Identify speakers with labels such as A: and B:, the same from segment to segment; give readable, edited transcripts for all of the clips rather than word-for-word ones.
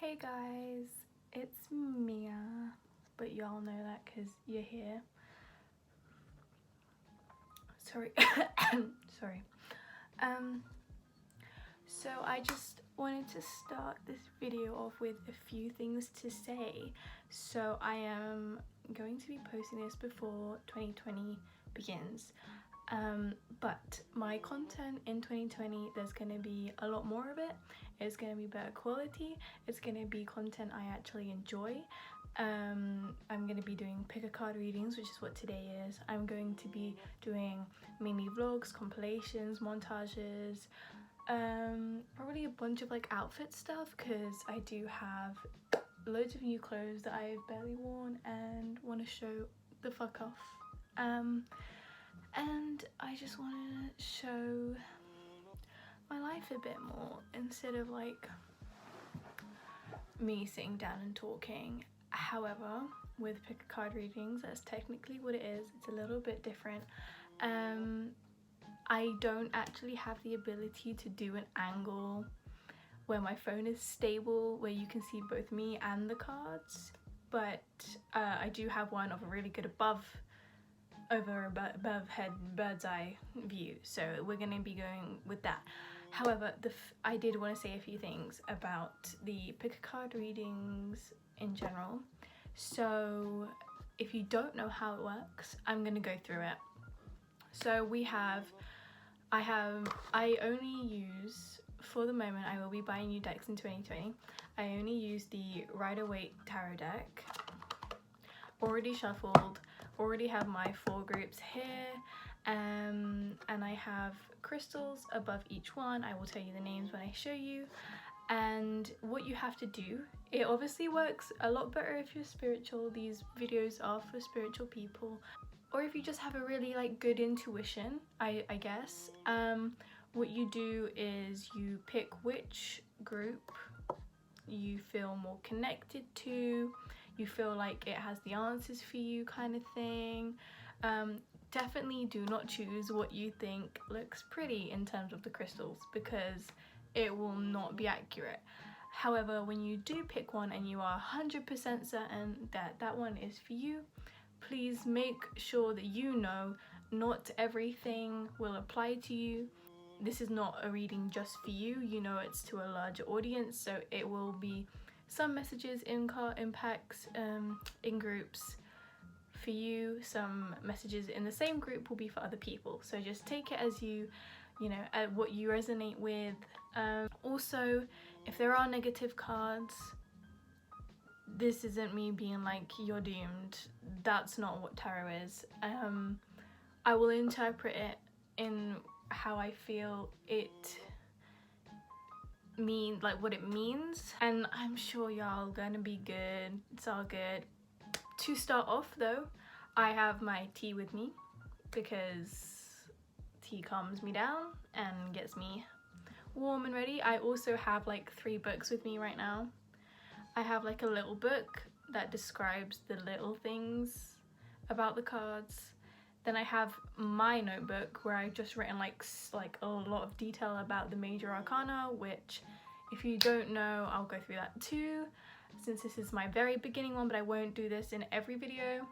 A: Hey guys, it's Mia, but y'all know that because you're here. Sorry. Sorry. So I just wanted to start this video off with a few things to say. So I am going to be posting this before 2020 begins. But my content in 2020, there's going to be a lot more of it. It's going to be better quality. It's going to be content I actually enjoy. I'm going to be doing pick a card readings, which is what today is. I'm going to be doing mini vlogs, compilations, montages, probably a bunch of like outfit stuff because I do have loads of new clothes that I've barely worn and want to show the fuck off. And I just want to show my life a bit more instead of like me sitting down and talking. However, with pick a card readings, that's technically what it is. It's a little bit different. I don't actually have the ability to do an angle where my phone is stable, where you can see both me and the cards, but I do have one of a really good above head bird's eye view, so we're going to be going with that. However, I did want to say a few things about the pick a card readings in general. So if you don't know how it works, I'm going to go through it. So I only use, for the moment, I will be buying new decks in 2020. I only use the Rider-Waite tarot deck, already shuffled, already have my 4 groups here, and I have crystals above each one. I will tell you the names when I show you. And what you have to do, it obviously works a lot better if you're spiritual. These videos are for spiritual people, or if you just have a really like good intuition, I guess. What you do is you pick which group you feel more connected to, you feel like it has the answers for you, kind of thing. Definitely do not choose what you think looks pretty in terms of the crystals, because it will not be accurate. However, when you do pick one and you are 100% certain that that one is for you, please make sure that you know not everything will apply to you. This is not a reading just for you, you know, it's to a larger audience, so it will be some messages in packs, in groups for you, some messages in the same group will be for other people, so just take it as you know, what you resonate with. Also, if there are negative cards, this isn't me being like you're doomed. That's not what tarot is. I will interpret it in how I feel it like what it means, and I'm sure y'all gonna be good. It's all good. To start off though, I have my tea with me because tea calms me down and gets me warm and ready. I also have like 3 books with me right now. I have like a little book that describes the little things about the cards. Then I have my notebook where I've just written like a lot of detail about the major arcana, which if you don't know, I'll go through that too, since this is my very beginning one, but I won't do this in every video.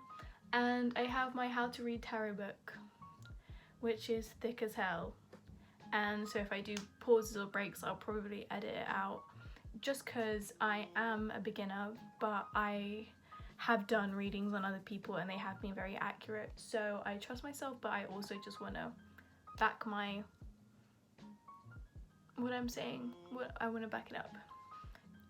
A: And I have my how to read tarot book, which is thick as hell. And so if I do pauses or breaks, I'll probably edit it out, just because I am a beginner, but I have done readings on other people and they have been very accurate, so I trust myself, but I also just want to back what I'm saying. I want to back it up.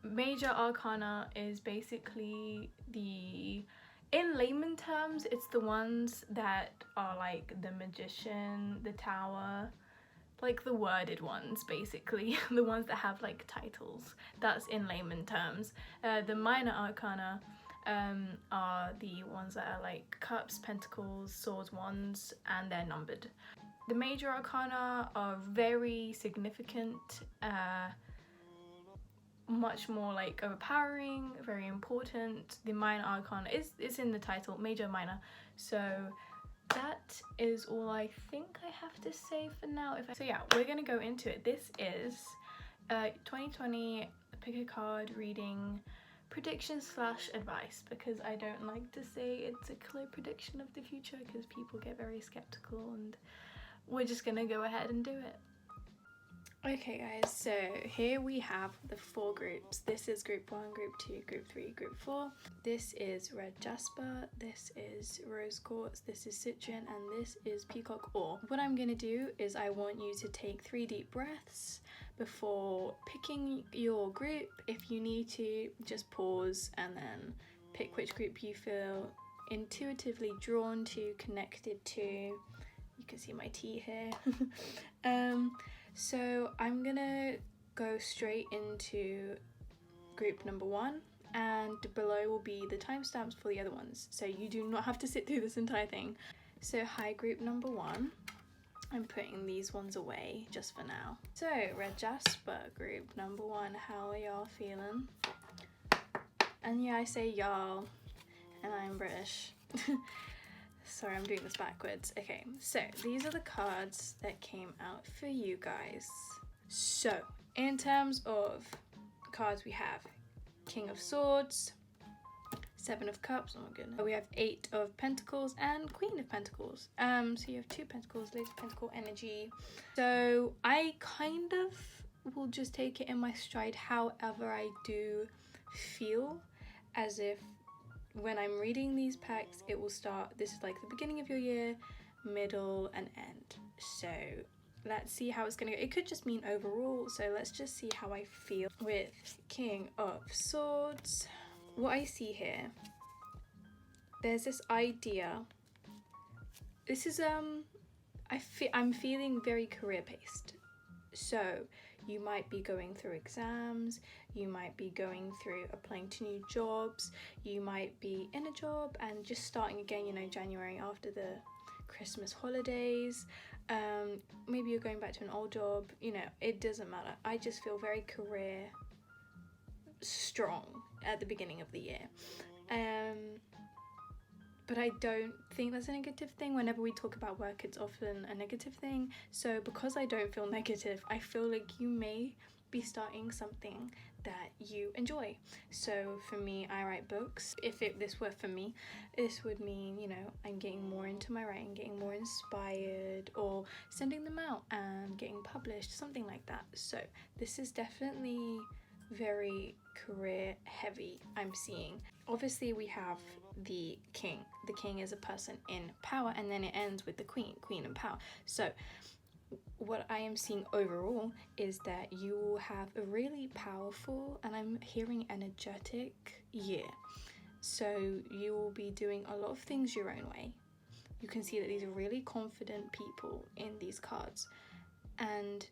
A: Major arcana is basically in layman terms, it's the ones that are like the Magician, the Tower, like the worded ones, basically. The ones that have like titles. That's in layman terms. The minor arcana are the ones that are like cups, pentacles, swords, wands, and they're numbered. The major arcana are very significant, much more like overpowering, very important. The minor arcana is in the title, major, minor. So that is all I think I have to say for now. So yeah, we're gonna go into it. This is 2020 pick a card reading prediction slash advice, because I don't like to say it's a clear prediction of the future because people get very skeptical, and we're just gonna go ahead and do it. Okay guys, so here we have the 4 groups. This is group 1, group 2, group 3, group 4. This is red jasper, this is rose quartz, this is citrine, and this is peacock ore. What I'm gonna do is I want you to take 3 deep breaths before picking your group. If you need to, just pause and then pick which group you feel intuitively drawn to, connected to. You can see my tea here. So I'm gonna go straight into group number 1, and below will be the timestamps for the other ones, so you do not have to sit through this entire thing. So hi group number 1, I'm putting these ones away just for now. So red jasper group number 1, how are y'all feeling? And yeah, I say y'all, and I'm British. Sorry, I'm doing this backwards. Okay, so these are the cards that came out for you guys. So, in terms of cards, we have King of Swords, 7 of Cups, oh my goodness. We have 8 of Pentacles and Queen of Pentacles. So you have 2 Pentacles, Lady of Pentacle energy. So I kind of will just take it in my stride. However, I do feel as if when I'm reading these packs, it will start, this is like the beginning of your year, middle and end. So let's see how it's gonna go. It could just mean overall, so let's just see how I feel with King of Swords. What I see here, there's this idea, this is I'm feeling very career based. So you might be going through exams, you might be going through applying to new jobs, you might be in a job and just starting again, you know, January after the Christmas holidays. Maybe you're going back to an old job, you know, it doesn't matter. I just feel very career strong at the beginning of the year. But I don't think that's a negative thing. Whenever we talk about work, it's often a negative thing. So because I don't feel negative, I feel like you may be starting something that you enjoy. So for me, I write books. If this were for me, this would mean, you know, I'm getting more into my writing, getting more inspired, or sending them out and getting published, something like that. So this is definitely very career heavy, I'm seeing. Obviously we have the king. The king is a person in power, and then it ends with the queen in power. So what I am seeing overall is that you will have a really powerful, and I'm hearing energetic year. So you will be doing a lot of things your own way. You can see that these are really confident people in these cards, and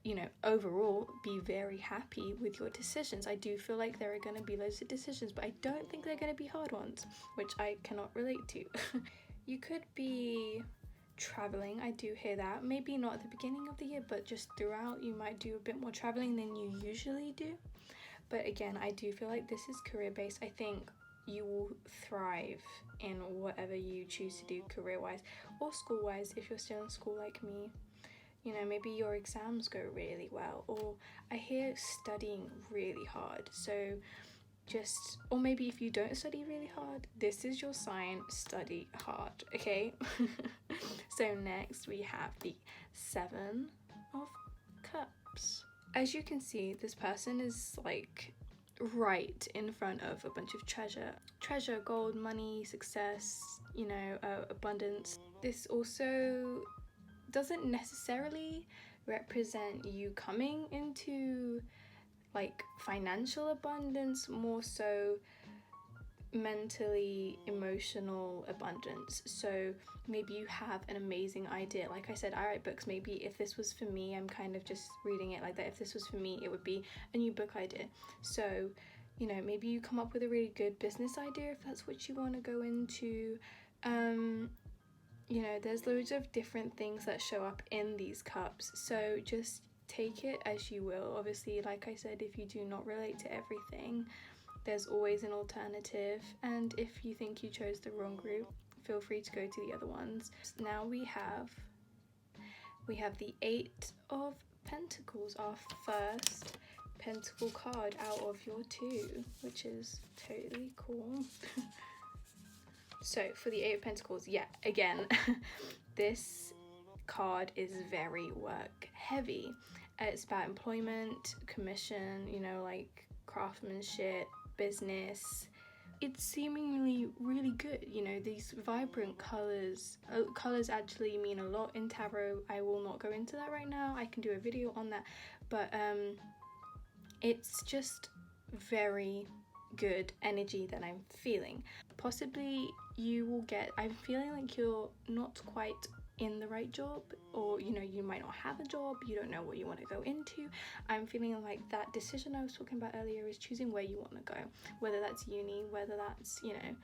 A: you know, overall be very happy with your decisions. I do feel like there are going to be loads of decisions, but I don't think they're going to be hard ones, which I cannot relate to. You could be traveling, I do hear that. Maybe not at the beginning of the year, but just throughout you might do a bit more traveling than you usually do. But again, I do feel like this is career based. I think you will thrive in whatever you choose to do career wise or school wise. If you're still in school like me, you know, maybe your exams go really well, or I hear studying really hard. So just, or maybe if you don't study really hard, this is your sign, study hard, okay? So next we have the 7 of Cups. As you can see, this person is like right in front of a bunch of treasure, gold, money, success, you know, abundance. This also doesn't necessarily represent you coming into like financial abundance, more so mentally emotional abundance. So maybe you have an amazing idea. Like I said, I write books. Maybe if this was for me, I'm kind of just reading it like that. If this was for me, it would be a new book idea. So, you know, maybe you come up with a really good business idea if that's what you want to go into. You know, there's loads of different things that show up in these cups, so just take it as you will. Obviously, like I said, if you do not relate to everything, there's always an alternative, and if you think you chose the wrong group, feel free to go to the other ones. Now we have the 8 of Pentacles, our first pentacle card out of your 2, which is totally cool. So for the 8 of Pentacles, yeah, again, this card is very work heavy. It's about employment, commission, you know, like craftsmanship, business. It's seemingly really good, you know, these vibrant colors. Colors actually mean a lot in tarot. I will not go into that right now. I can do a video on that, but it's just very good energy that I'm feeling. Possibly you will get, I'm feeling like you're not quite in the right job, or you know, you might not have a job, you don't know what you want to go into. I'm feeling like that decision I was talking about earlier is choosing where you want to go, whether that's uni, whether that's, you know,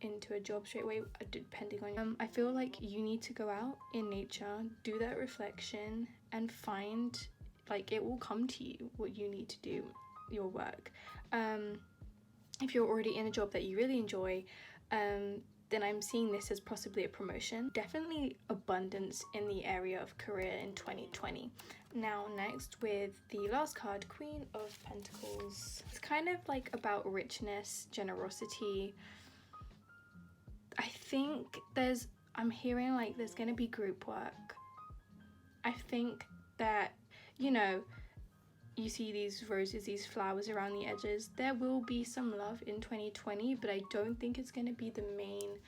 A: into a job straight away, depending on I feel like you need to go out in nature, do that reflection, and find, like, it will come to you what you need to do, your work. If you're already in a job that you really enjoy, then I'm seeing this as possibly a promotion. Definitely abundance in the area of career in 2020. Now next, with the last card, Queen of Pentacles. It's kind of like about richness, generosity. I think I'm hearing like there's gonna be group work. I think that, you know, you see these roses, these flowers around the edges. There will be some love in 2020, but I don't think it's going to be the main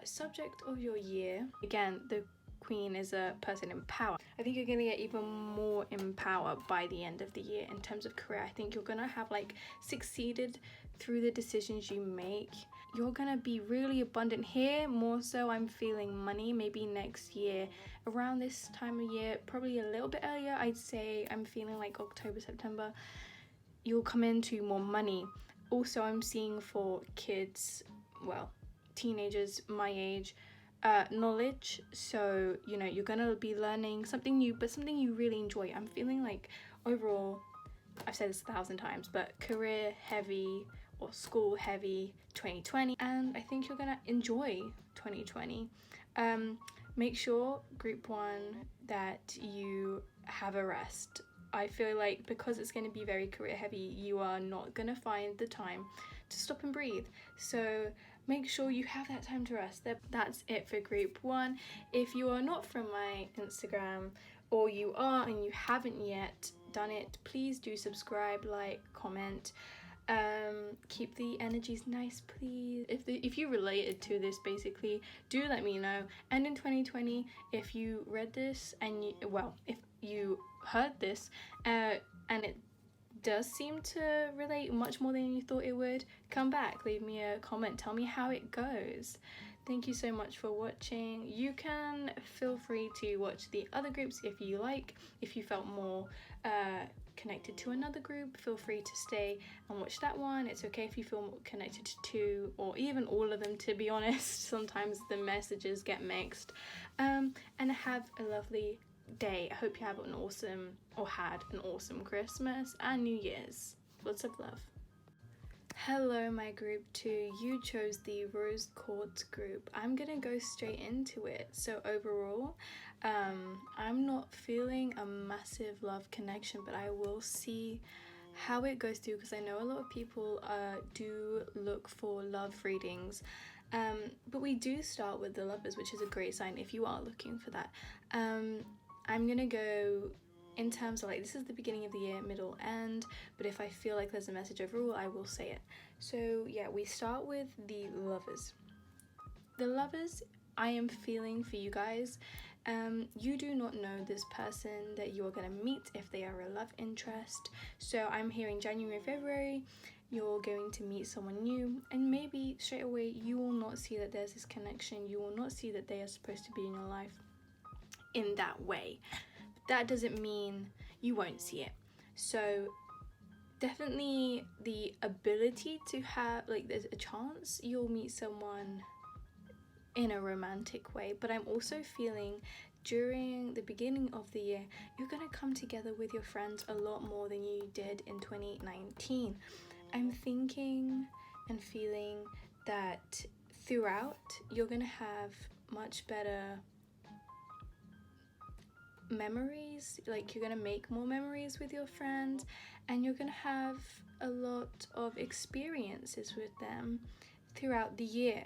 A: subject of your year. Again, the Queen is a person in power. I think you're going to get even more in power by the end of the year in terms of career. I think you're going to have like succeeded through the decisions you make. You're going to be really abundant here. More so, I'm feeling money maybe next year around this time of year, probably a little bit earlier. I'd say I'm feeling like October, September, you'll come into more money. Also, I'm seeing for kids, well, teenagers my age, knowledge. So, you know, you're gonna be learning something new, but something you really enjoy. I'm feeling like overall, I've said this 1,000 times, but career heavy or school heavy 2020, and I think you're gonna enjoy 2020. Make sure, group 1, that you have a rest. I feel like because it's going to be very career heavy, you are not going to find the time to stop and breathe. So make sure you have that time to rest. That's it for group 1. If you are not from my Instagram, or you are and you haven't yet done it, please do subscribe, like, comment. Keep the energies nice, please. If you related to this, basically, do let me know. And in 2020, if you read this and if you heard this and it does seem to relate much more than you thought it would, come back, leave me a comment, tell me how it goes. Thank you so much for watching. You can feel free to watch the other groups if you like. If you felt more connected to another group, feel free to stay and watch that one. It's okay if you feel more connected to 2 or even all of them, to be honest. Sometimes the messages get mixed. And have a lovely day. I hope you have an awesome, or had an awesome Christmas and New Year's. Lots of love. Hello, my group 2. You chose the Rose Quartz group. I'm gonna go straight into it. So overall, I'm not feeling a massive love connection, but I will see how it goes through, because I know a lot of people do look for love readings, but we do start with the Lovers, which is a great sign if you are looking for that. I'm gonna go in terms of like, this is the beginning of the year, middle, end, but if I feel like there's a message overall, I will say it. So yeah, we start with the Lovers. The Lovers, I am feeling for you guys. You do not know this person that you are going to meet if they are a love interest. So I'm hearing January, February, you're going to meet someone new, and maybe straight away you will not see that there's this connection. You will not see that they are supposed to be in your life in that way. That doesn't mean you won't see it. So definitely the ability to have, like, there's a chance you'll meet someone in a romantic way, but I'm also feeling during the beginning of the year, you're gonna come together with your friends a lot more than you did in 2019. I'm thinking and feeling that throughout, you're gonna have much better memories, like you're gonna make more memories with your friends, and you're gonna have a lot of experiences with them throughout the year.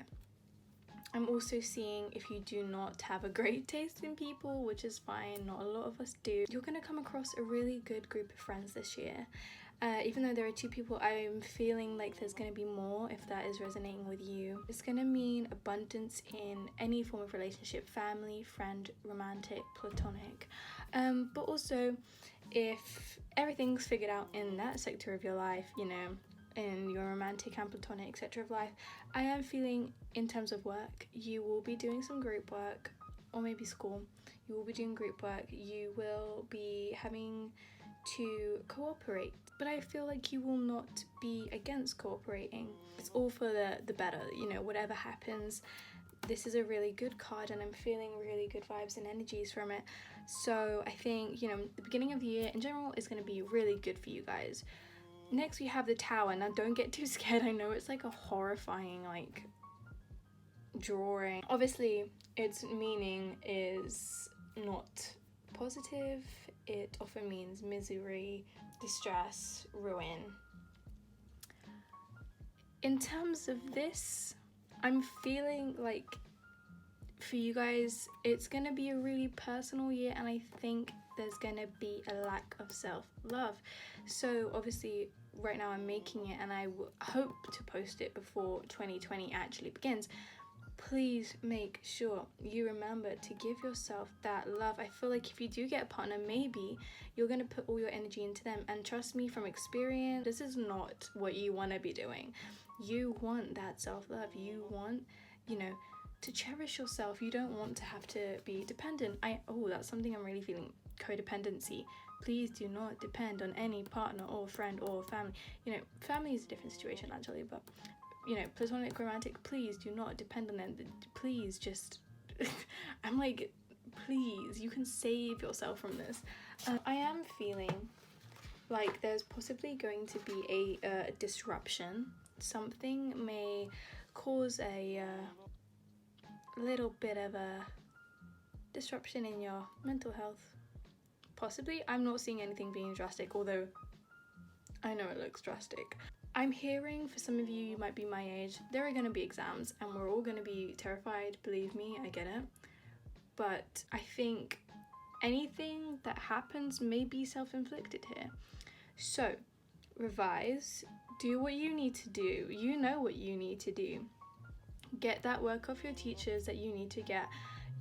A: I'm also seeing if you do not have a great taste in people, which is fine, not a lot of us do, you're gonna come across a really good group of friends this year. Even though there are 2 people, I'm feeling like there's going to be more if that is resonating with you. It's going to mean abundance in any form of relationship, family, friend, romantic, platonic. But also, if everything's figured out in that sector of your life, you know, in your romantic and platonic etc. of life, I am feeling in terms of work, you will be doing some group work, or maybe school, you will be doing group work, you will be having to cooperate, but I feel like you will not be against cooperating. It's all for the better, you know, whatever happens. This is a really good card and I'm feeling really good vibes and energies from it. So I think, you know, the beginning of the year in general is going to be really good for you guys. Next we have the Tower. Now don't get too scared, I know it's like a horrifying like drawing. Obviously its meaning is not positive. It often means misery, distress, ruin. In terms of this, I'm feeling like for you guys, it's gonna be a really personal year, and I think there's gonna be a lack of self-love. So obviously right now I'm making it and I hope to post it before 2020 actually begins. Please make sure you remember to give yourself that love. I feel like if you do get a partner, maybe you're going to put all your energy into them. And trust me from experience, this is not what you want to be doing. You want that self-love. You want, you know, to cherish yourself. You don't want to have to be dependent. That's something I'm really feeling. Codependency. Please do not depend on any partner or friend or family. You know, family is a different situation actually, but you know, platonic, romantic, please do not depend on them. Please just I'm like, please, you can save yourself from this. I am feeling like there's possibly going to be a disruption. Something may cause a little bit of a disruption in your mental health. Possibly. I'm not seeing anything being drastic, although I know it looks drastic. I'm hearing for some of you, you might be my age, there are going to be exams and we're all going to be terrified, believe me, I get it. But I think anything that happens may be self-inflicted here. So, revise, do what you need to do, you know what you need to do. Get that work off your teachers that you need to get,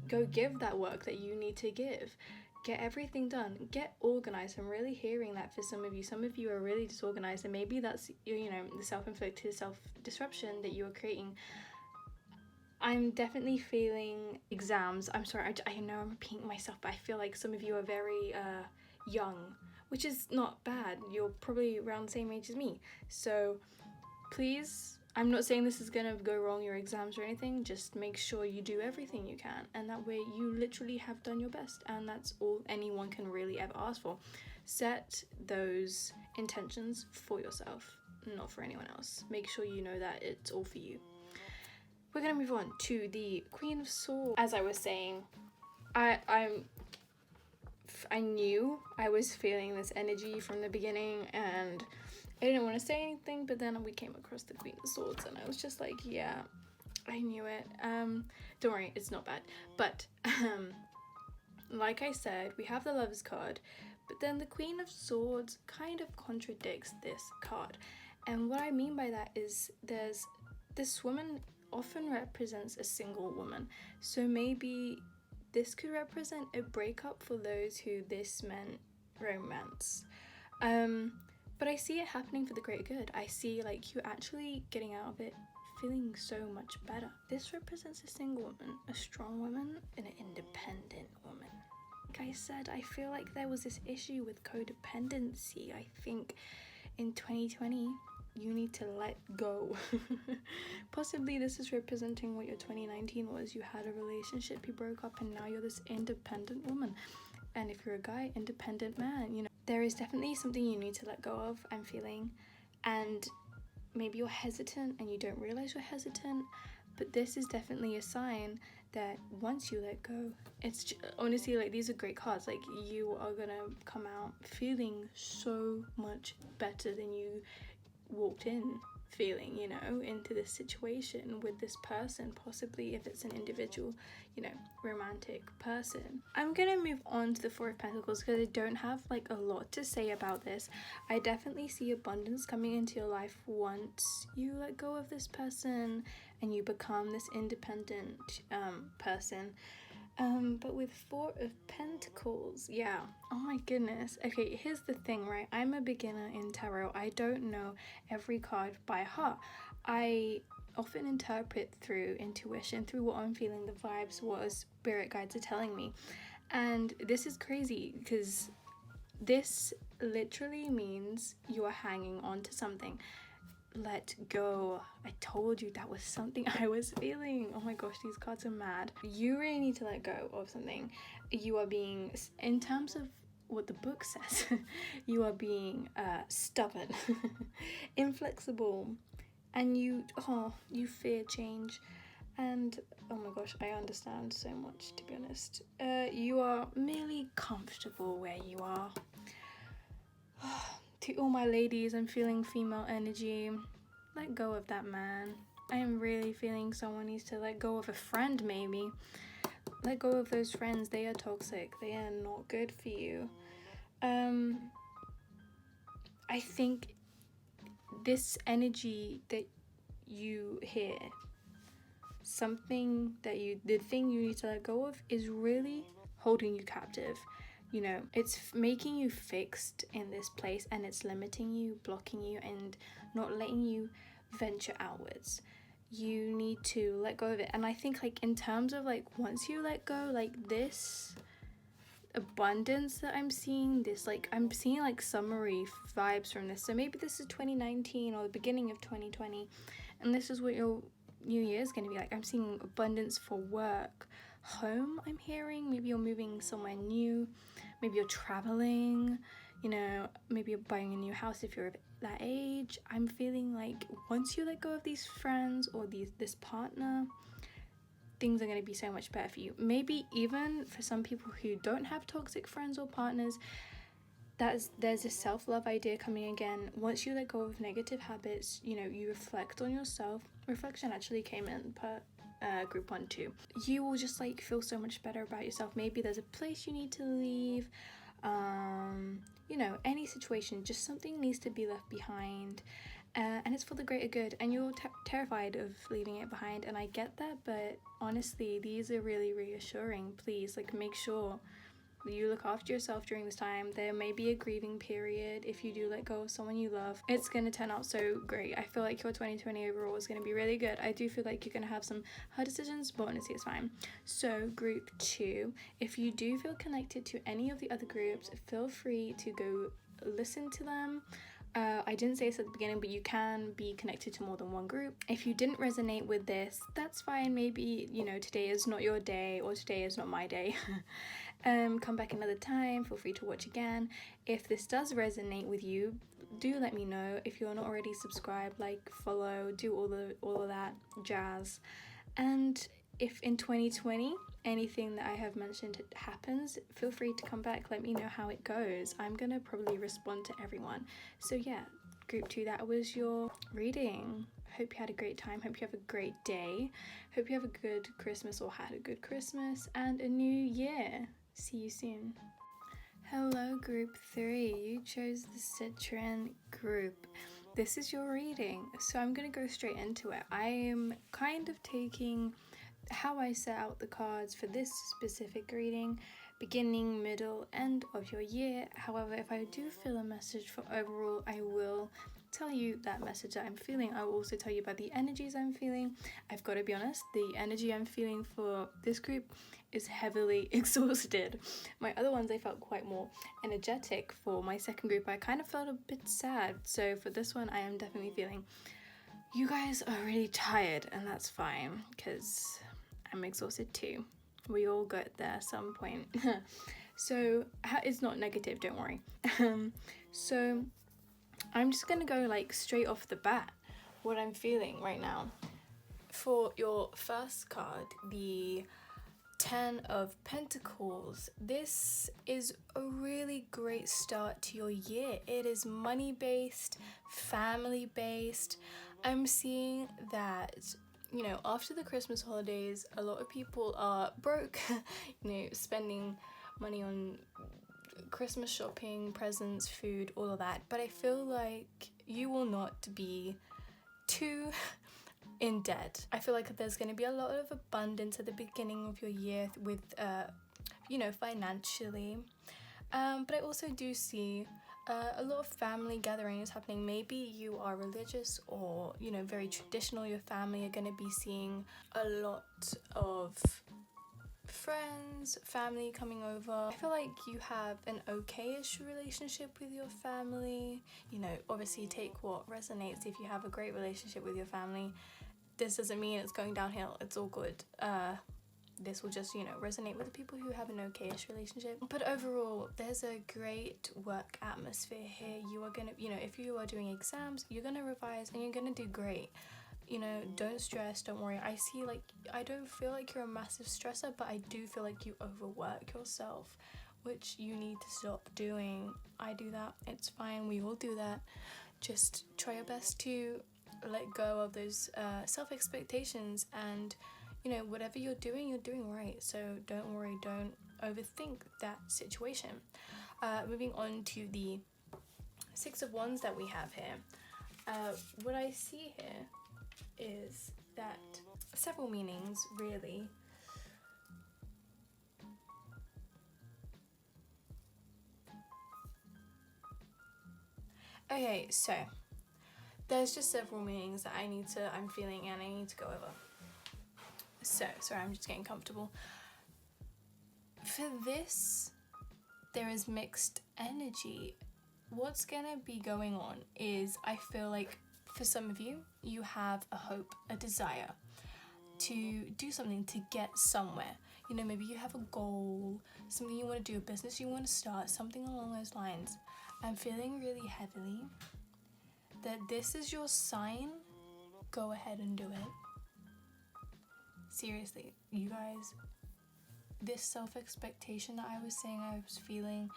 A: go give that work that you need to give. Get everything done, get organized. I'm really hearing that for some of you. Some of you are really disorganized, and maybe that's, you know, the self-inflicted self-disruption that you are creating. I'm definitely feeling exams. I'm sorry, I know I'm repeating myself, but I feel like some of you are very young, which is not bad. You're probably around the same age as me. So please, I'm not saying this is gonna go wrong, your exams or anything, just make sure you do everything you can, and that way you literally have done your best, and that's all anyone can really ever ask for. Set those intentions for yourself, not for anyone else. Make sure you know that it's all for you. We're gonna move on to the Queen of Swords. As I was saying, I knew I was feeling this energy from the beginning, and I didn't want to say anything, but then we came across the Queen of Swords and I was just like, yeah, I knew it. Don't worry, it's not bad. But like I said, we have the Lovers card, but then the Queen of Swords kind of contradicts this card. And what I mean by that is this woman often represents a single woman. So maybe this could represent a breakup for those who this meant romance. But I see it happening for the greater good. I see like you actually getting out of it feeling so much better. This represents a single woman, a strong woman, and an independent woman. Like I said, I feel like there was this issue with codependency. I think in 2020, you need to let go. Possibly this is representing what your 2019 was. You had a relationship, you broke up, and now you're this independent woman. And if you're a guy, independent man, you know. There is definitely something you need to let go of, I'm feeling, and maybe you're hesitant and you don't realize you're hesitant, But this is definitely a sign that once you let go, it's honestly, like, these are great cards. Like, you are gonna come out feeling so much better than you walked in feeling, you know, into this situation with this person, possibly if it's an individual, you know, romantic person. I'm gonna move on to the Four of Pentacles because I don't have like a lot to say about this. I definitely see abundance coming into your life once you let go of this person and you become this independent person. But with Four of Pentacles, yeah, oh my goodness. Okay, here's the thing, right? I'm a beginner in tarot. I don't know every card by heart. I often interpret through intuition, through what I'm feeling, the vibes, what spirit guides are telling me. And this is crazy because this literally means you are hanging on to something. Let go. I told you that was something I was feeling. Oh my gosh, these cards are mad. You really need to let go of something. You are being, in terms of what the book says, you are being stubborn, inflexible, and you fear change. And oh my gosh, I understand so much, to be honest. You are merely comfortable where you are. To all my ladies, I'm feeling female energy. Let go of that man. I am really feeling someone needs to let go of a friend, maybe. Let go of those friends. They are toxic. They are not good for you. I think this energy that you hear, the thing you need to let go of is really holding you captive. You know, it's making you fixed in this place, and it's limiting you, blocking you, and not letting you venture outwards. You need to let go of it. And I think, like, in terms of, like, once you let go, like, this abundance that I'm seeing, this, like, I'm seeing, like, summary vibes from this. So maybe this is 2019 or the beginning of 2020, and this is what your new year is going to be like. I'm seeing abundance for work, home, I'm hearing. Maybe you're moving somewhere new, maybe you're traveling, you know, maybe you're buying a new house if you're of that age. I'm feeling like once you let go of these friends or this partner, things are going to be so much better for you. Maybe even for some people who don't have toxic friends or partners, there's a self-love idea coming again. Once you let go of negative habits, you know, you reflect on yourself. Reflection actually came in per group 1 too. You will just like feel so much better about yourself. Maybe there's a place you need to leave, you know, any situation, just something needs to be left behind, and it's for the greater good, and you're terrified of leaving it behind, and I get that, but honestly, these are really reassuring. Please, like, make sure you look after yourself during this time. There may be a grieving period if you do let go of someone you love. It's going to turn out so great. I feel like your 2020 overall is going to be really good. I do feel like you're going to have some hard decisions, but honestly it's fine. So group 2, if you do feel connected to any of the other groups, feel free to go listen to them. I didn't say this at the beginning, but you can be connected to more than one group. If you didn't resonate with this, that's fine. Maybe, you know, today is not your day, or today is not my day. Come back another time, feel free to watch again. If this does resonate with you, do let me know. If you're not already subscribed, like, follow, do all of that jazz. And if in 2020 anything that I have mentioned happens, feel free to come back, let me know how it goes. I'm gonna probably respond to everyone. So yeah, group 2, that was your reading. Hope you had a great time. Hope you have a great day. Hope you have a good Christmas, or had a good Christmas, and a new year. See you soon. Hello group 3, you chose the Citron group. This is your reading, so I'm gonna go straight into it. I am kind of taking how I set out the cards for this specific reading, beginning, middle, end of your year. However, if I do feel a message for overall, I will tell you that message that I'm feeling. I will also tell you about the energies I'm feeling. I've got to be honest, the energy I'm feeling for this group is heavily exhausted. My other ones I felt quite more energetic. For my second group I kind of felt a bit sad. So for this one I am definitely feeling you guys are really tired, and that's fine because I'm exhausted too. We all get there at some point. So it's not negative, don't worry. So I'm just gonna go like straight off the bat what I'm feeling right now. For your first card, the Ten of Pentacles, this is a really great start to your year. It is money based, family based. I'm seeing that, you know, after the Christmas holidays, a lot of people are broke, you know, spending money on Christmas shopping, presents, food, all of that. But I feel like you will not be too in debt. I feel like there's going to be a lot of abundance at the beginning of your year with, you know, financially. But I also do see a lot of family gatherings happening. Maybe you are religious or, you know, very traditional. Your family are going to be seeing a lot of friends, family coming over. I feel like you have an okay-ish relationship with your family. You know, obviously take what resonates. If you have a great relationship with your family, this doesn't mean it's going downhill. It's all good. This will just, you know, resonate with the people who have an okay-ish relationship. But overall, there's a great work atmosphere here. You are gonna, you know, if you are doing exams, you're gonna revise and you're gonna do great. You know, don't stress, don't worry. I see, like, I don't feel like you're a massive stressor, but I do feel like you overwork yourself, which you need to stop doing. I do that. It's fine. We all do that. Just try your best to let go of those self-expectations, and you know, whatever you're doing right. So don't worry, don't overthink that situation. Moving on to the Six of Wands that we have here. What I see here is that several meanings, really. Okay, so there's just several meanings that I'm feeling and I need to go over. So, sorry, I'm just getting comfortable. For this, there is mixed energy. What's gonna be going on is, I feel like for some of you, you have a hope, a desire to do something, to get somewhere. You know, maybe you have a goal, something you want to do, a business you want to start, something along those lines. I'm feeling really heavily that this is your sign. Go ahead and do it. Seriously, you guys, this self-expectation that I was saying I was feeling,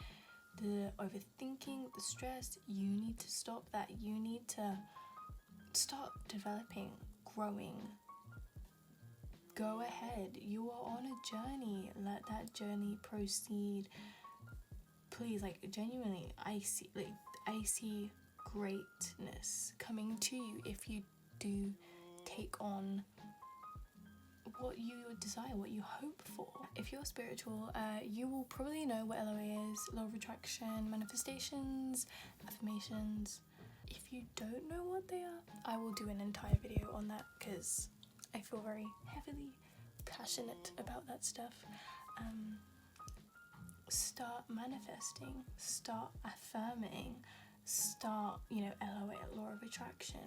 A: the overthinking, the stress, you need to stop that. You need to start developing, growing. Go ahead. You are on a journey. Let that journey proceed. Please, like, genuinely, I see greatness coming to you if you do take on what you desire, what you hope for. If you're spiritual, you will probably know what LOA is: law of attraction, manifestations, affirmations. If you don't know what they are, I will do an entire video on that because I feel very heavily passionate about that stuff. Start manifesting, start affirming, start, you know, LOA, law of attraction.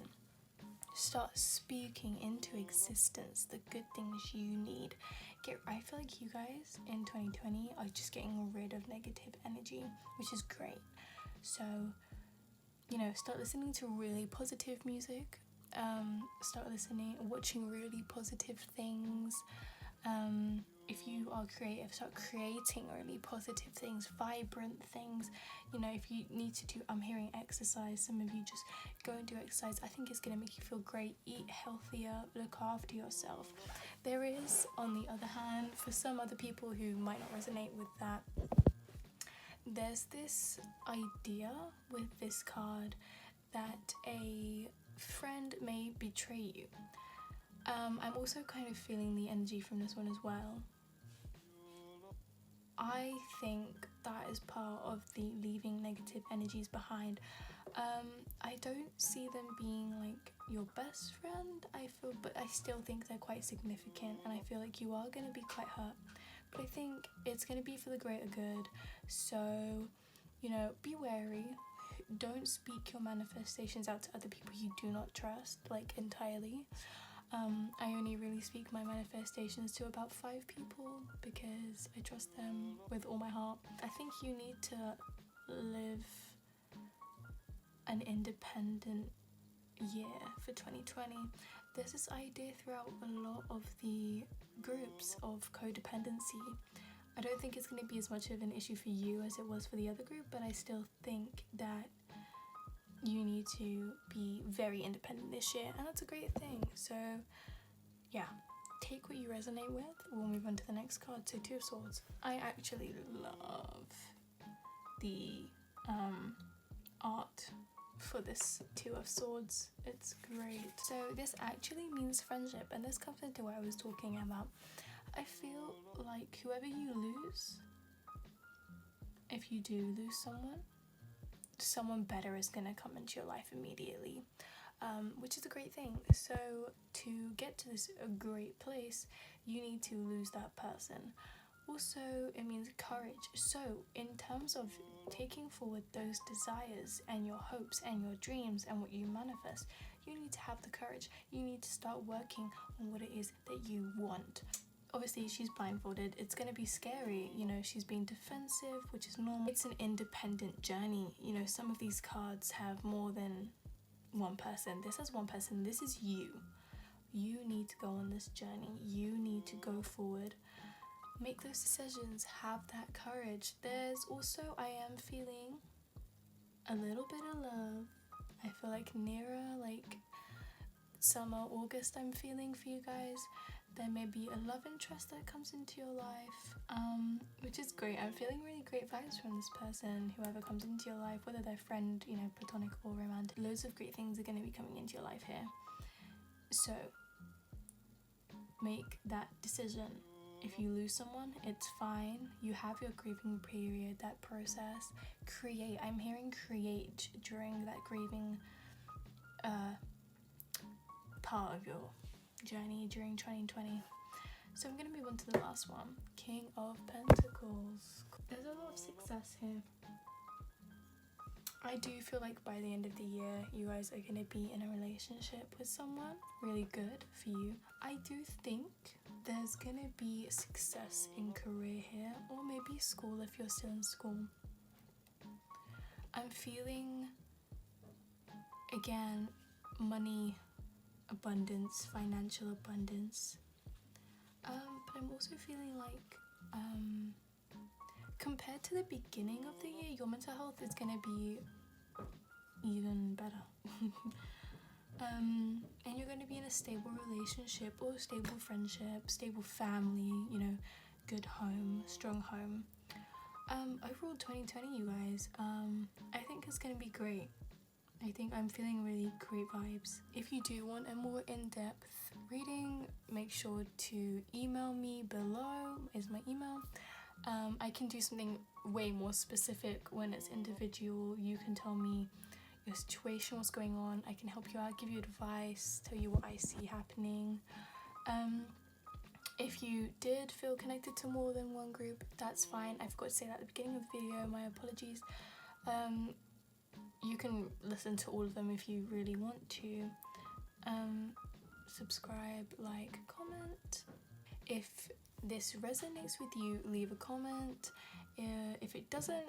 A: Start speaking into existence the good things you need. I feel like you guys in 2020 are just getting rid of negative energy, which is great. So, you know, start listening to really positive music. Start watching really positive things. If you are creative, start creating really positive things, vibrant things. You know, if you need to do, I'm hearing exercise, some of you just go and do exercise. I think it's going to make you feel great. Eat healthier, look after yourself. There is, on the other hand, for some other people who might not resonate with that, there's this idea with this card that a friend may betray you. I'm also kind of feeling the energy from this one as well. I think that is part of the leaving negative energies behind. I don't see them being like your best friend, but I still think they're quite significant, and I feel like you are going to be quite hurt. But I think it's going to be for the greater good. So, you know, be wary. Don't speak your manifestations out to other people you do not trust, like, entirely. I only really speak my manifestations to about 5 people because I trust them with all my heart. I think you need to live an independent year for 2020. There's this idea throughout a lot of the groups of codependency. I don't think it's going to be as much of an issue for you as it was for the other group, but I still think that you need to be very independent this year, and that's a great thing. So yeah, take what you resonate with. We'll move on to the next card. So Two of Swords. I actually love the art for this Two of Swords. It's great. So this actually means friendship, and this comes into what I was talking about. I feel like whoever you lose, if you do lose someone better is gonna come into your life immediately, which is a great thing. So to get to this a great place, you need to lose that person. Also, it means courage. So in terms of taking forward those desires and your hopes and your dreams and what you manifest, you need to have the courage. You need to start working on what it is that you want. Obviously, she's blindfolded. It's going to be scary. You know, she's being defensive, which is normal. It's an independent journey. You know, some of these cards have more than one person. This has one person. This is you. You need to go on this journey. You need to go forward. Make those decisions. Have that courage. There's also, I am feeling a little bit of love. I feel like nearer, like summer, August, I'm feeling for you guys. There may be a love interest that comes into your life, which is great. I'm feeling really great vibes from this person, whoever comes into your life, whether they're friend, you know, platonic or romantic. Loads of great things are going to be coming into your life here. So make that decision. If you lose someone, it's fine. You have your grieving period, that process. Create. I'm hearing create during that grieving part of your journey during 2020. So I'm going to move on to the last one. King of Pentacles. There's a lot of success here. I do feel like by the end of the year, you guys are going to be in a relationship with someone really good for you. I do think there's going to be success in career here, or maybe school if you're still in school. I'm feeling, again, money abundance, financial abundance. But I'm also feeling like, compared to the beginning of the year, your mental health is going to be even better. And you're going to be in a stable relationship or stable friendship, stable family, you know, good home, strong home. Overall 2020, you guys, I think it's going to be great. I think I'm feeling really great vibes. If you do want a more in-depth reading, make sure to email me below, is my email. I can do something way more specific when it's individual. You can tell me your situation, what's going on. I can help you out, give you advice, tell you what I see happening. If you did feel connected to more than one group, that's fine. I forgot to say that at the beginning of the video, my apologies. You can listen to all of them if you really want to. Subscribe, like, comment. If this resonates with you, leave a comment. If it doesn't,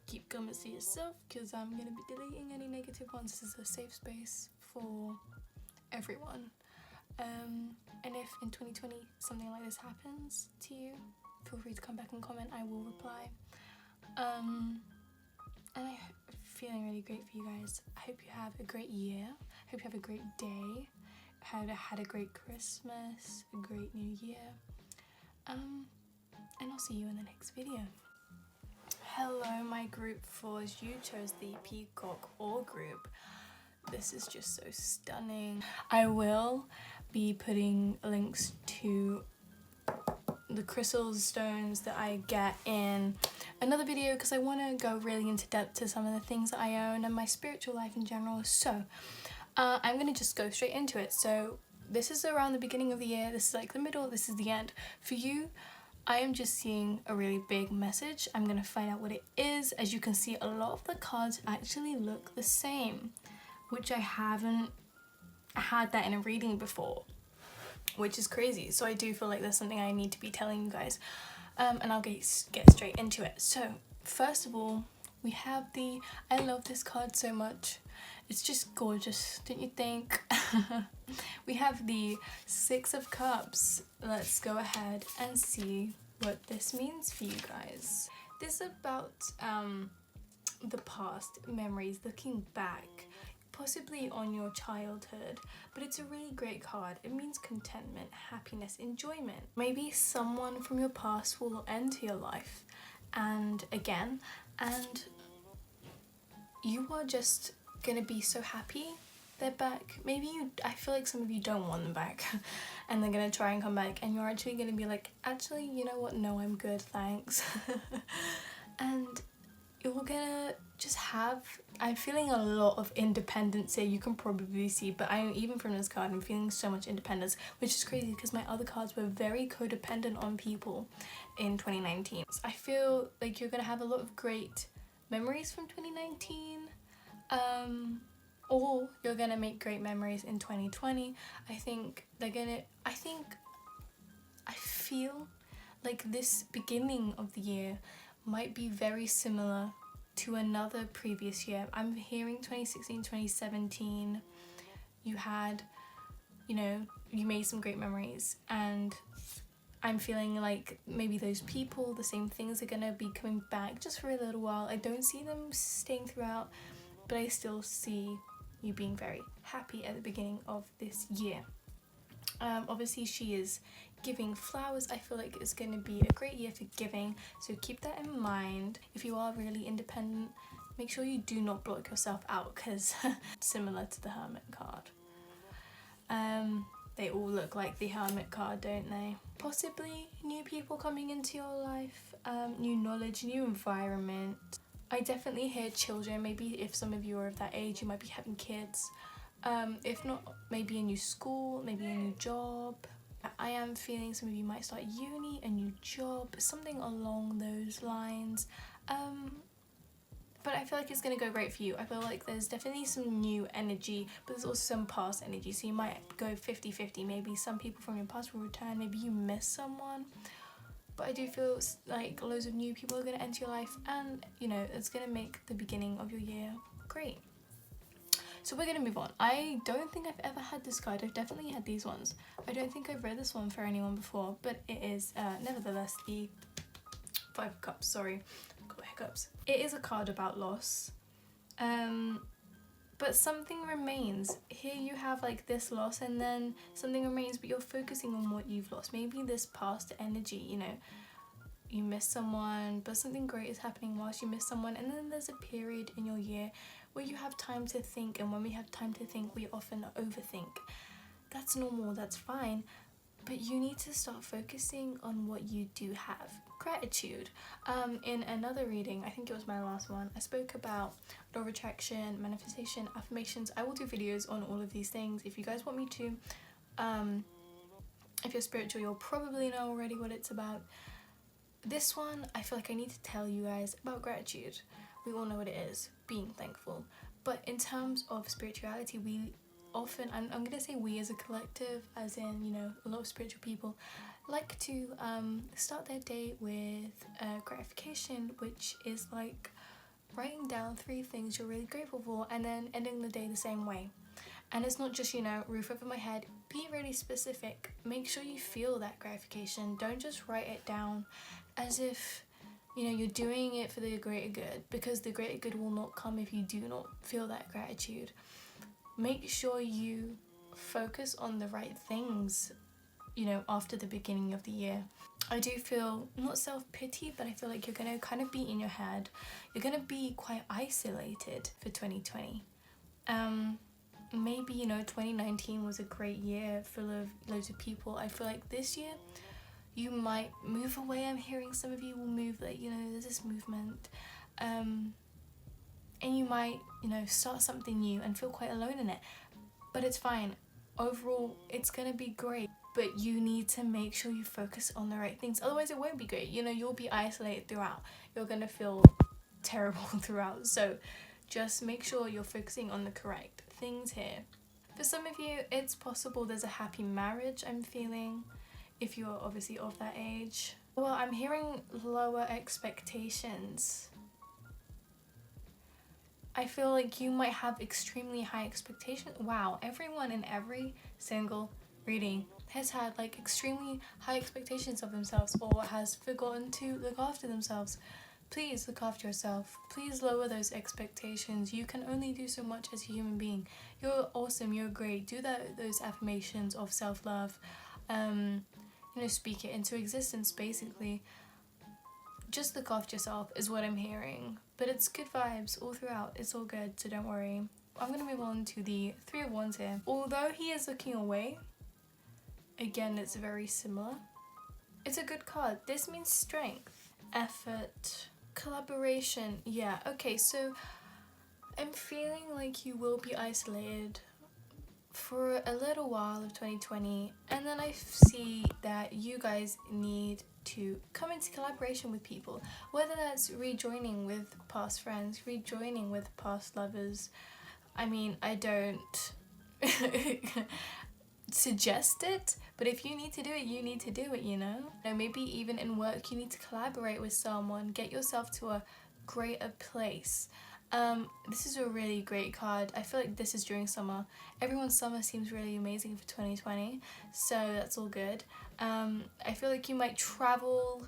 A: keep comments to yourself, because I'm going to be deleting any negative ones. This is a safe space for everyone. And if in 2020 something like this happens to you, feel free to come back and comment. I will reply. And I'm feeling really great for you guys. I hope you have a great year. I hope you have a great day. Had a great Christmas, a great New Year. And I'll see you in the next video. Hello, my group 4s. You chose the Peacock Ore group. This is just so stunning. I will be putting links to the crystal stones that I get in another video, because I want to go really into depth to some of the things that I own and my spiritual life in general. So I'm going to just go straight into it. So this is around the beginning of the year. This is like the middle. This is the end. For you, I am just seeing a really big message. I'm going to find out what it is. As you can see, a lot of the cards actually look the same, which I haven't had that in a reading before, which is crazy. So I do feel like there's something I need to be telling you guys, and I'll get straight into it. So first of all, we have I love this card so much. It's just gorgeous, don't you think? We have the Six of Cups. Let's go ahead and see what this means for you guys. This is about the past, memories, looking back, possibly on your childhood, but it's a really great card. It means contentment, happiness, enjoyment. Maybe someone from your past will enter your life and you are just gonna be so happy they're back. Maybe I feel like some of you don't want them back and they're gonna try and come back, and you're actually gonna be like, actually, you know what, no, I'm good, thanks. And you're gonna just have, I'm feeling a lot of independence here, you can probably see, but even from this card, I'm feeling so much independence, which is crazy because my other cards were very codependent on people in 2019. So I feel like you're gonna have a lot of great memories from 2019, or you're gonna make great memories in 2020. I feel like this beginning of the year might be very similar to another previous year. I'm hearing 2016, 2017, you had, you know, you made some great memories, and I'm feeling like maybe those people, the same things are gonna be coming back just for a little while. I don't see them staying throughout, but I still see you being very happy at the beginning of this year. Obviously she is giving flowers. I feel like it's going to be a great year for giving, so keep that in mind. If you are really independent, make sure you do not block yourself out, because similar to the Hermit card. They all look like the Hermit card, don't they? Possibly new people coming into your life, new knowledge, new environment. I definitely hear children. Maybe if some of you are of that age, you might be having kids. If not, maybe a new school, maybe a new job. I am feeling some of you might start uni, a new job, something along those lines. But I feel like it's going to go great for you. I feel like there's definitely some new energy, but there's also some past energy. So you might go 50-50. Maybe some people from your past will return. Maybe you miss someone. But I do feel like loads of new people are going to enter your life, and, you know, it's going to make the beginning of your year great. So we're going to move on. I don't think I've ever had this card. I've definitely had these ones. I don't think I've read this one for anyone before, but it is nevertheless the Five of Cups. Sorry, I've got hiccups. It is a card about loss. But something remains. Here you have like this loss, and then something remains, but you're focusing on what you've lost. Maybe this past energy, you know, you miss someone, but something great is happening whilst you miss someone. And then there's a period in your year where you have time to think, and when we have time to think, we often overthink. That's normal, that's fine, but you need to start focusing on what you do have. Gratitude. In another reading, I think it was my last one, I spoke about law of attraction, manifestation, affirmations. I will do videos on all of these things if you guys want me to. If you're spiritual, you'll probably know already what it's about. This one, I feel like I need to tell you guys about gratitude. We all know what it is, being thankful. But in terms of spirituality, we often, I'm going to say we as a collective, as in, you know, a lot of spiritual people, like to start their day with gratification, which is like writing down 3 things you're really grateful for and then ending the day the same way. And it's not just, you know, roof over my head. Be really specific. Make sure you feel that gratification. Don't just write it down as if, you know, you're doing it for the greater good, because the greater good will not come if you do not feel that gratitude. Make sure you focus on the right things, you know, after the beginning of the year. I do feel, not self-pity, but I feel like you're going to kind of be in your head. You're going to be quite isolated for 2020. Maybe, you know, 2019 was a great year full of loads of people. I feel like this year you might move away. I'm hearing some of you will move, like, you know, there's this movement. And you might, you know, start something new and feel quite alone in it. But it's fine. Overall, it's going to be great. But you need to make sure you focus on the right things. Otherwise, it won't be great. You know, you'll be isolated throughout. You're going to feel terrible throughout. So just make sure you're focusing on the correct things here. For some of you, it's possible there's a happy marriage, I'm feeling, if you're obviously of that age. Well, I'm hearing lower expectations. I feel like you might have extremely high expectations. Wow, everyone in every single reading has had like extremely high expectations of themselves or has forgotten to look after themselves. Please look after yourself. Please lower those expectations. You can only do so much as a human being. You're awesome, you're great. Do those affirmations of self-love. Speak it into existence basically. Just look after yourself is what I'm hearing. But it's good vibes all throughout. It's all good, so don't worry. I'm going to move on to the Three of Wands here. Although he is looking away, again, it's very similar. It's a good card. This means strength, effort, collaboration. Yeah, okay, so I'm feeling like you will be isolated for a little while of 2020, and then I see that you guys need to come into collaboration with people, whether that's rejoining with past friends, rejoining with past lovers. I mean, I don't suggest it, but if you need to do it, you need to do it, you know? Maybe even in work, you need to collaborate with someone, get yourself to a greater place. This is a really great card. I feel like this is during summer. Everyone's summer seems really amazing for 2020, so that's all good. I feel like you might travel,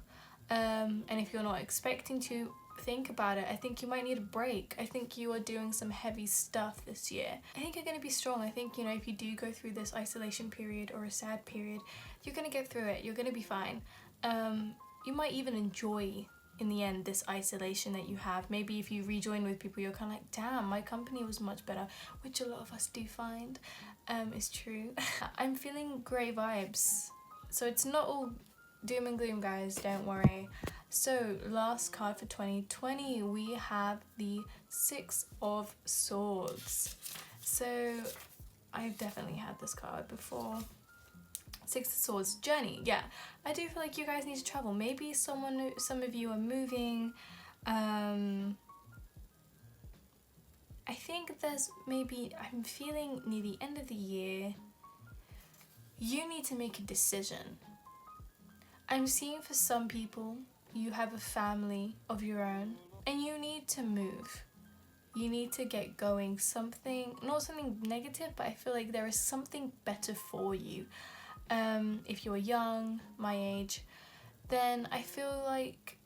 A: and if you're not expecting to, think about it. I think you might need a break. I think you are doing some heavy stuff this year. I think you're going to be strong. I think, if you do go through this isolation period or a sad period, you're going to get through it. You're going to be fine. You might even enjoy in the end this isolation that you have. Maybe if you rejoin with people, you're kind of like, damn, my company was much better, which a lot of us do find is true. I'm feeling great vibes, so it's not all doom and gloom, guys, don't worry. So last card for 2020, we have the Six of Swords. So I've definitely had this card before. Six of Swords, journey. Yeah, I do feel like you guys need to travel. Maybe some of you are moving. I think there's maybe, I'm feeling near the end of the year, you need to make a decision. I'm seeing for some people, you have a family of your own and you need to move. You need to get going. Something, not something negative, but I feel like there is something better for you. If you're young, my age, then I feel like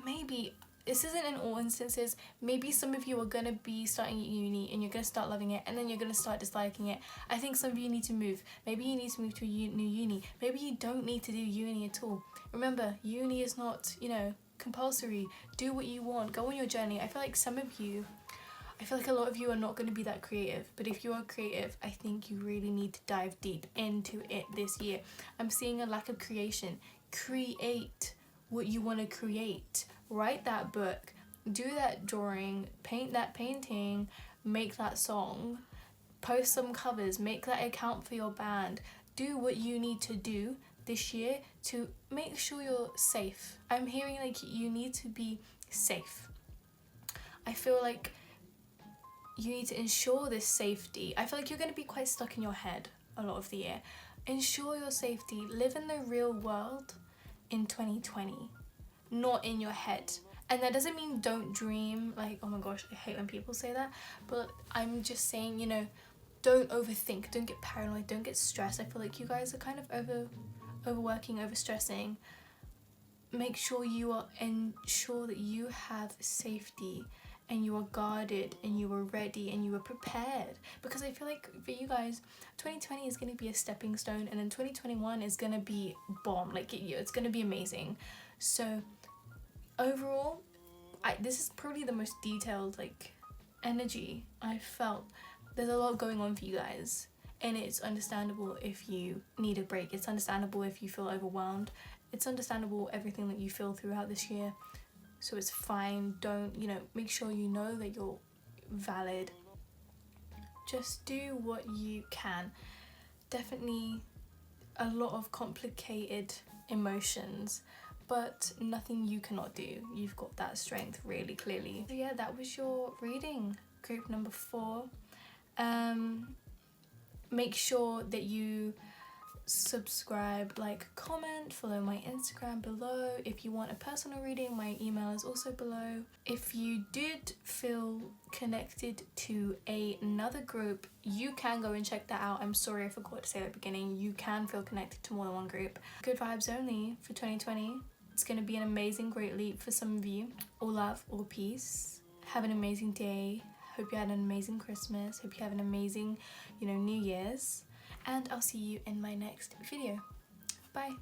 A: maybe, this isn't in all instances, maybe some of you are going to be starting at uni and you're going to start loving it and then you're going to start disliking it. I think some of you need to move. Maybe you need to move to a new uni. Maybe you don't need to do uni at all. Remember, uni is not, compulsory. Do what you want. Go on your journey. I feel like a lot of you are not going to be that creative, but if you are creative, I think you really need to dive deep into it this year. I'm seeing a lack of creation. Create what you want to create. Write that book, do that drawing, paint that painting, make that song, post some covers, make that account for your band. Do what you need to do this year to make sure you're safe. I'm hearing like you need to be safe. I feel like you need to ensure this safety. I feel like you're going to be quite stuck in your head a lot of the year. Ensure your safety. Live in the real world in 2020, not in your head. And that doesn't mean don't dream. Like, oh my gosh, I hate when people say that. But I'm just saying, don't overthink. Don't get paranoid. Don't get stressed. I feel like you guys are kind of overworking, overstressing. Make sure ensure that you have safety and you are guarded and you are ready and you are prepared, because I feel like for you guys 2020 is going to be a stepping stone and then 2021 is going to be bomb. Like it's going to be amazing. So overall, this is probably the most detailed energy I've felt. There's a lot going on for you guys and it's understandable if you need a break. It's understandable if you feel overwhelmed. It's understandable everything that you feel throughout this year. So it's fine. Don't, make sure you know that you're valid. Just do what you can. Definitely a lot of complicated emotions, but nothing you cannot do. You've got that strength really clearly. So yeah, that was your reading, group number 4. Make sure that you subscribe, like, comment, follow my Instagram below. If you want a personal reading, my email is also below. If you did feel connected to another group, you can go and check that out. I'm sorry I forgot to say at the beginning, you can feel connected to more than one group. Good vibes only for 2020. It's going to be an amazing, great leap for some of you. All love, all peace. Have an amazing day. Hope you had an amazing Christmas. Hope you have an amazing, New Year's. And I'll see you in my next video. Bye.